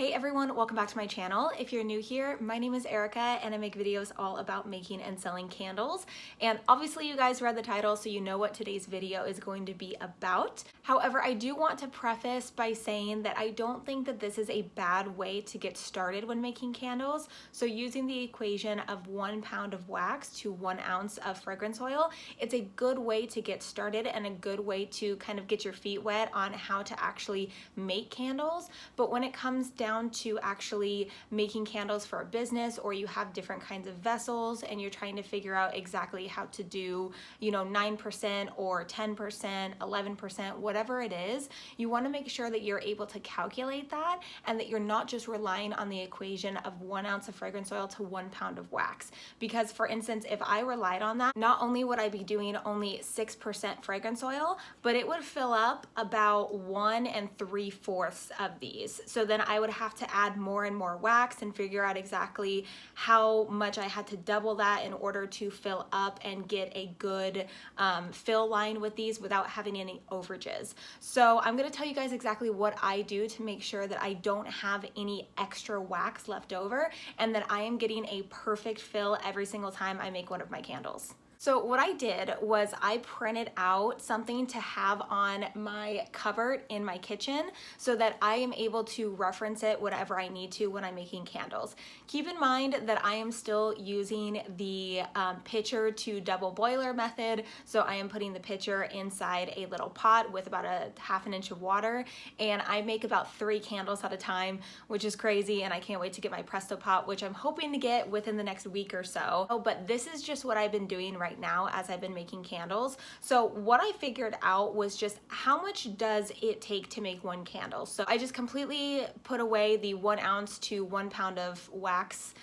Hey everyone, welcome back to my channel. If you're new here, my name is Erica and I make videos all about making and selling candles. And obviously you guys read the title, so you know what today's video is going to be about. However, I do want to preface by saying that I don't think that this is a bad way to get started when making candles. So using the equation of 1 pound of wax to 1 ounce of fragrance oil, it's a good way to get started and a good way to kind of get your feet wet on how to actually make candles. But when it comes down to actually making candles for a business, or you have different kinds of vessels and you're trying to figure out exactly how to do, 9% or 10%, 11%, whatever it is, you want to make sure that you're able to calculate that and that you're not just relying on the equation of 1 ounce of fragrance oil to 1 pound of wax. Because for instance, if I relied on that, not only would I be doing only 6% fragrance oil, but it would fill up about 1 3/4 of these. So then I would have to add more and more wax and figure out exactly how much I had to double that in order to fill up and get a good fill line with these without having any overages. So I'm going to tell you guys exactly what I do to make sure that I don't have any extra wax left over and that I am getting a perfect fill every single time I make one of my candles. So what I did was I printed out something to have on my cupboard in my kitchen so that I am able to reference it whenever I need to when I'm making candles. Keep in mind that I am still using the pitcher to double boiler method. So I am putting the pitcher inside a little pot with about a 1/2 inch of water, and I make about 3 candles at a time, which is crazy, and I can't wait to get my Presto pot, which I'm hoping to get within the next week or so. But this is just what I've been doing right now as I've been making candles. So what I figured out was just how much does it take to make 1 candle. So I just completely put away the 1 ounce to 1 pound of wax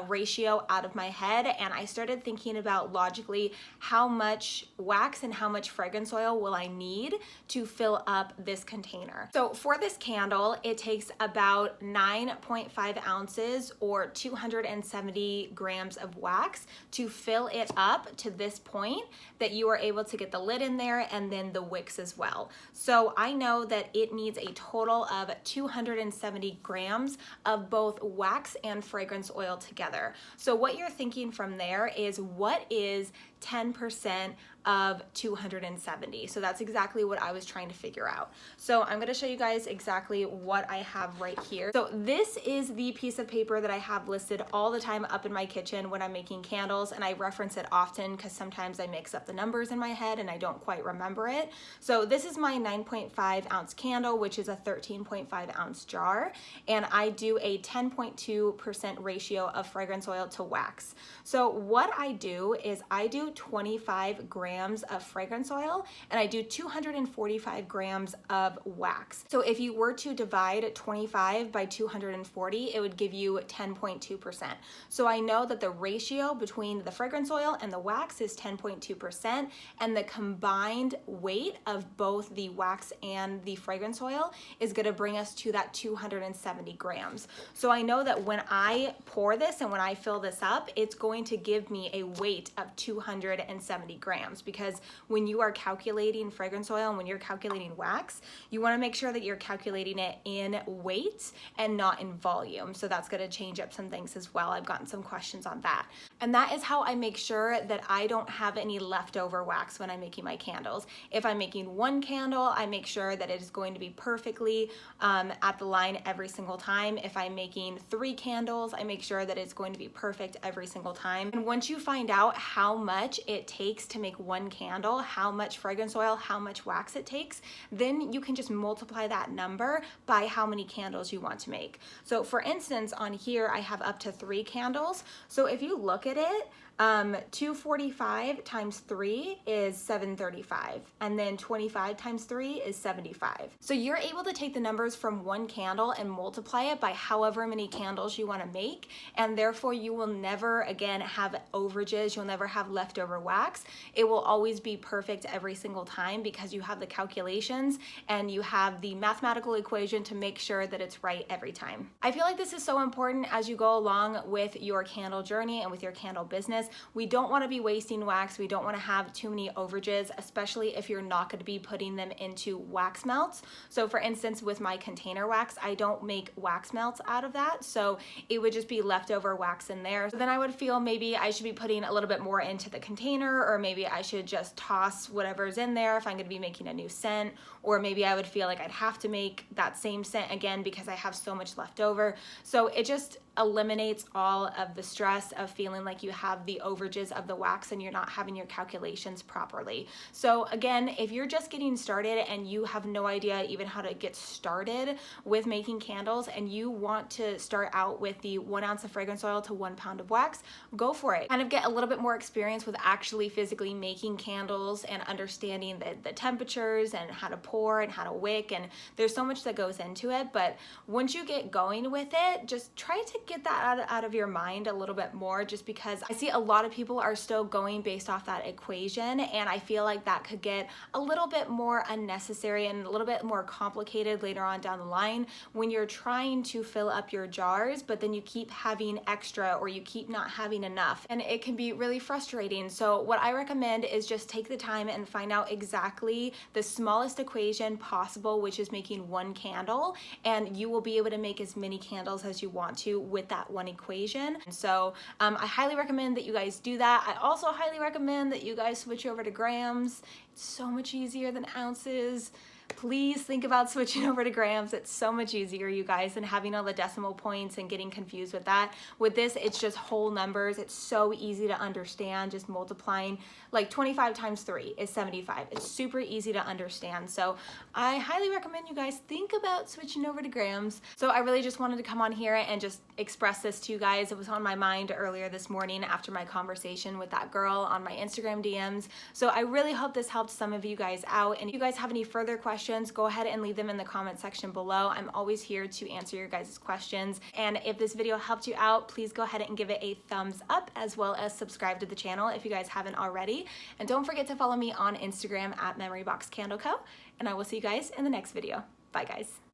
ratio out of my head, and I started thinking about logically how much wax and how much fragrance oil will I need to fill up this container. So for this candle, it takes about 9.5 ounces or 270 grams of wax to fill it up to this point that you are able to get the lid in there and then the wicks as well. So I know that it needs a total of 270 grams of both wax and fragrance oil together. So what you're thinking from there is, what is 10% of 270? So that's exactly what I was trying to figure out. So I'm going to show you guys exactly what I have right here. So this is the piece of paper that I have listed all the time up in my kitchen when I'm making candles, and I reference it often because sometimes I mix up the numbers in my head and I don't quite remember it. So this is my 9.5 ounce candle, which is a 13.5 ounce jar, and I do a 10.2% ratio of fragrance oil to wax. So what I do is I do 25 grams of fragrance oil and I do 245 grams of wax. So if you were to divide 25 by 240, it would give you 10.2%. So I know that the ratio between the fragrance oil and the wax is 10.2%, and the combined weight of both the wax and the fragrance oil is going to bring us to that 270 grams. So I know that when I pour this and when I fill this up, it's going to give me a weight of 270 grams, because when you are calculating fragrance oil and when you're calculating wax, you want to make sure that you're calculating it in weight and not in volume. So that's going to change up some things as well. I've gotten some questions on that. And that is how I make sure that I don't have any leftover wax when I'm making my candles. If I'm making 1 candle, I make sure that it is going to be perfectly at the line every single time. If I'm making 3 candles, I make sure that it's going to be perfect every single time. And once you find out how much it takes to make 1 candle, how much fragrance oil, how much wax it takes, then you can just multiply that number by how many candles you want to make. So for instance, on here I have up to 3 candles. So if you look at it, 245 times 3 is 735, and then 25 times 3 is 75. So you're able to take the numbers from 1 candle and multiply it by however many candles you want to make, and therefore you will never again have overages, you'll never have leftover wax. It will always be perfect every single time because you have the calculations and you have the mathematical equation to make sure that it's right every time. I feel like this is so important as you go along with your candle journey and with your candle business, we don't want to be wasting wax. We don't want to have too many overages, especially if you're not going to be putting them into wax melts. So for instance, with my container wax, I don't make wax melts out of that. So it would just be leftover wax in there. So then I would feel maybe I should be putting a little bit more into the container, or maybe I should just toss whatever's in there if I'm going to be making a new scent, or maybe I would feel like I'd have to make that same scent again because I have so much left over. So it just eliminates all of the stress of feeling like you have the overages of the wax and you're not having your calculations properly. So again, if you're just getting started and you have no idea even how to get started with making candles, and you want to start out with the 1 ounce of fragrance oil to 1 pound of wax, go for it. Kind of get a little bit more experience with actually physically making candles and understanding the temperatures and how to pour and how to wick, and there's so much that goes into it. But once you get going with it, just try to get that out of your mind a little bit more, just because I see a lot of people are still going based off that equation, and I feel like that could get a little bit more unnecessary and a little bit more complicated later on down the line when you're trying to fill up your jars, but then you keep having extra or you keep not having enough, and it can be really frustrating. So what I recommend is just take the time and find out exactly the smallest equation possible, which is making 1 candle, and you will be able to make as many candles as you want to with that 1 equation. And so I highly recommend that you guys do that. I also highly recommend that you guys switch over to grams. It's so much easier than ounces. Please think about switching over to grams. It's so much easier, you guys, than having all the decimal points and getting confused with that. With this, it's just whole numbers. It's so easy to understand, just multiplying. Like 25 times 3 is 75. It's super easy to understand. So I highly recommend you guys think about switching over to grams. So I really just wanted to come on here and just express this to you guys. It was on my mind earlier this morning after my conversation with that girl on my Instagram DMs. So I really hope this helped some of you guys out. And if you guys have any further questions, go ahead and leave them in the comment section below. I'm always here to answer your guys' questions. And if this video helped you out, please go ahead and give it a thumbs up, as well as subscribe to the channel if you guys haven't already. And don't forget to follow me on Instagram at MemoryBoxCandleCo. And I will see you guys in the next video. Bye guys.